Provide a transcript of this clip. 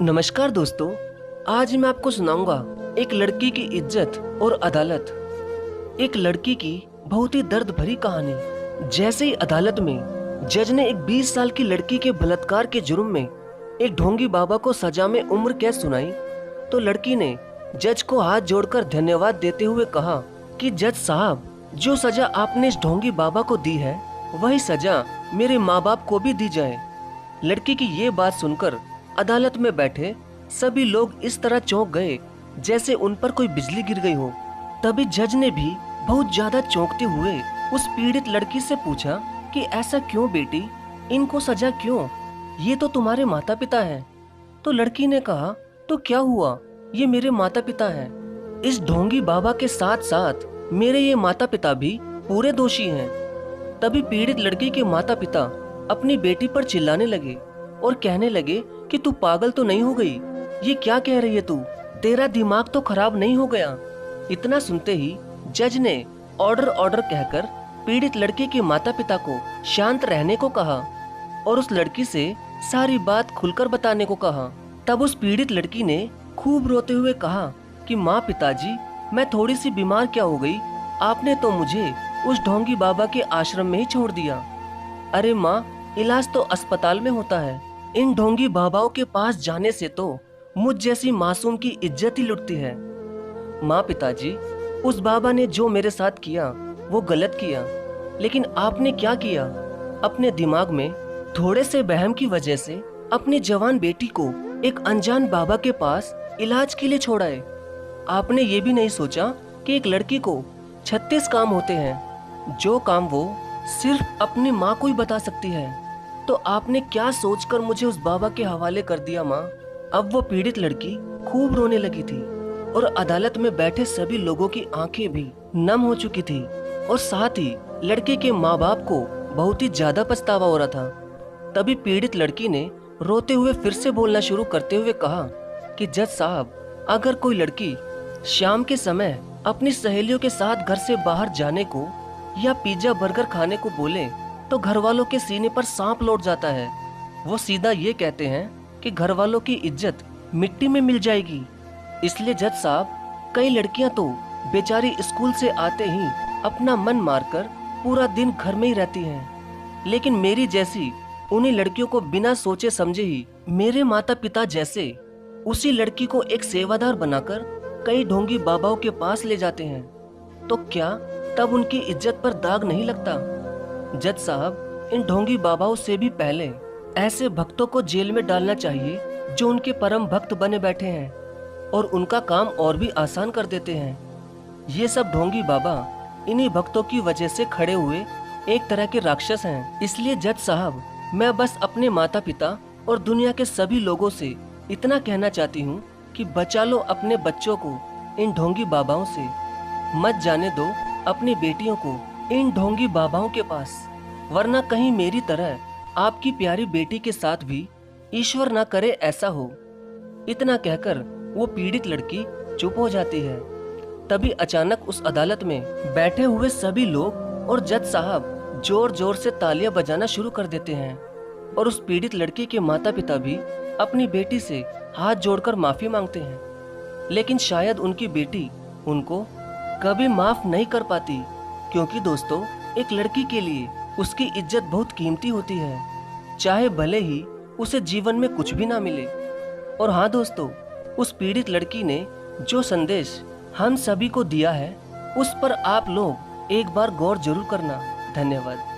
नमस्कार दोस्तों, आज मैं आपको सुनाऊंगा एक लड़की की इज्जत और अदालत। एक लड़की की बहुत ही दर्द भरी कहानी। जैसे ही अदालत में जज ने एक 20 साल की लड़की के बलात्कार के जुर्म में एक ढोंगी बाबा को सजा में उम्र कैद सुनाई, तो लड़की ने जज को हाथ जोड़कर धन्यवाद देते हुए कहा कि जज साहब, जो सजा आपने इस ढोंगी बाबा को दी है वही सजा मेरे माँ बाप को भी दी जाए। लड़की की ये बात सुनकर अदालत में बैठे सभी लोग इस तरह चौंक गए जैसे उन पर कोई बिजली गिर गई हो। तभी जज ने भी बहुत ज्यादा चौंकते हुए उस पीड़ित लड़की से पूछा कि ऐसा क्यों बेटी, इनको सजा क्यों? ये तो तुम्हारे माता पिता हैं। तो लड़की ने कहा, तो क्या हुआ, ये मेरे माता पिता हैं। इस ढोंगी बाबा के साथ साथ मेरे ये माता पिता भी पूरे दोषी हैं। तभी पीड़ित लड़की के माता पिता अपनी बेटी पर चिल्लाने लगे और कहने लगे कि तू पागल तो नहीं हो गई? ये क्या कह रही है तू? तेरा दिमाग तो खराब नहीं हो गया? इतना सुनते ही जज ने ऑर्डर कहकर पीड़ित लड़की के माता पिता को शांत रहने को कहा और उस लड़की से सारी बात खुलकर बताने को कहा। तब उस पीड़ित लड़की ने खूब रोते हुए कहा कि माँ पिताजी, मैं थोड़ी सी बीमार क्या हो गई, आपने तो मुझे उस ढोंगी बाबा के आश्रम में ही छोड़ दिया। अरे माँ, इलाज तो अस्पताल में होता है, इन ढोंगी बाबाओं के पास जाने से तो मुझ जैसी मासूम की इज्जत ही लुटती है। माँ पिताजी, उस बाबा ने जो मेरे साथ किया वो गलत किया, लेकिन आपने क्या किया? अपने दिमाग में थोड़े से वहम की वजह से अपनी जवान बेटी को एक अनजान बाबा के पास इलाज के लिए छोड़ाए। आपने ये भी नहीं सोचा कि एक लड़की को 36 काम होते हैं, जो काम वो सिर्फ अपनी माँ को ही बता सकती है। तो आपने क्या सोचकर मुझे उस बाबा के हवाले कर दिया माँ? अब वो पीड़ित लड़की खूब रोने लगी थी और अदालत में बैठे सभी लोगों की आंखें भी नम हो चुकी थी और साथ ही लड़के के माँ बाप को बहुत ही ज्यादा पछतावा हो रहा था। तभी पीड़ित लड़की ने रोते हुए फिर से बोलना शुरू करते हुए कहा कि जज साहब, अगर कोई लड़की शाम के समय अपनी सहेलियों के साथ घर से बाहर जाने को या पिज्जा बर्गर खाने को बोले तो घर वालों के सीने पर सांप लौट जाता है। वो सीधा ये कहते हैं कि घर वालों की इज्जत मिट्टी में मिल जाएगी। इसलिए जज साहब, कई लड़कियां तो बेचारी स्कूल से आते ही अपना मन मारकर पूरा दिन घर में ही रहती हैं, लेकिन मेरी जैसी उन्हीं लड़कियों को बिना सोचे समझे ही मेरे माता पिता जैसे उसी लड़की को एक सेवादार बनाकर कई ढोंगी बाबाओं के पास ले जाते हैं। तो क्या तब उनकी इज्जत पर दाग नहीं लगता? जज साहब, इन ढोंगी बाबाओं से भी पहले ऐसे भक्तों को जेल में डालना चाहिए जो उनके परम भक्त बने बैठे हैं और उनका काम और भी आसान कर देते हैं। ये सब ढोंगी बाबा इन्हीं भक्तों की वजह से खड़े हुए एक तरह के राक्षस हैं। इसलिए जज साहब, मैं बस अपने माता पिता और दुनिया के सभी लोगों से इतना कहना चाहती हूँ कि बचा लो अपने बच्चों को इन ढोंगी बाबाओं से। मत जाने दो अपनी बेटियों को इन ढोंगी बाबाओं के पास, वरना कहीं मेरी तरह आपकी प्यारी बेटी के साथ भी ईश्वर ना करे ऐसा हो। इतना कहकर वो पीड़ित लड़की चुप हो जाती है। तभी अचानक उस अदालत में बैठे हुए सभी लोग और जज साहब जोर जोर से तालियां बजाना शुरू कर देते हैं और उस पीड़ित लड़की के माता पिता भी अपनी बेटी से हाथ जोड़कर माफी मांगते हैं। लेकिन शायद उनकी बेटी उनको कभी माफ नहीं कर पाती, क्योंकि दोस्तों, एक लड़की के लिए उसकी इज्जत बहुत कीमती होती है, चाहे भले ही उसे जीवन में कुछ भी ना मिले। और हाँ दोस्तों, उस पीड़ित लड़की ने जो संदेश हम सभी को दिया है उस पर आप लोग एक बार गौर जरूर करना। धन्यवाद।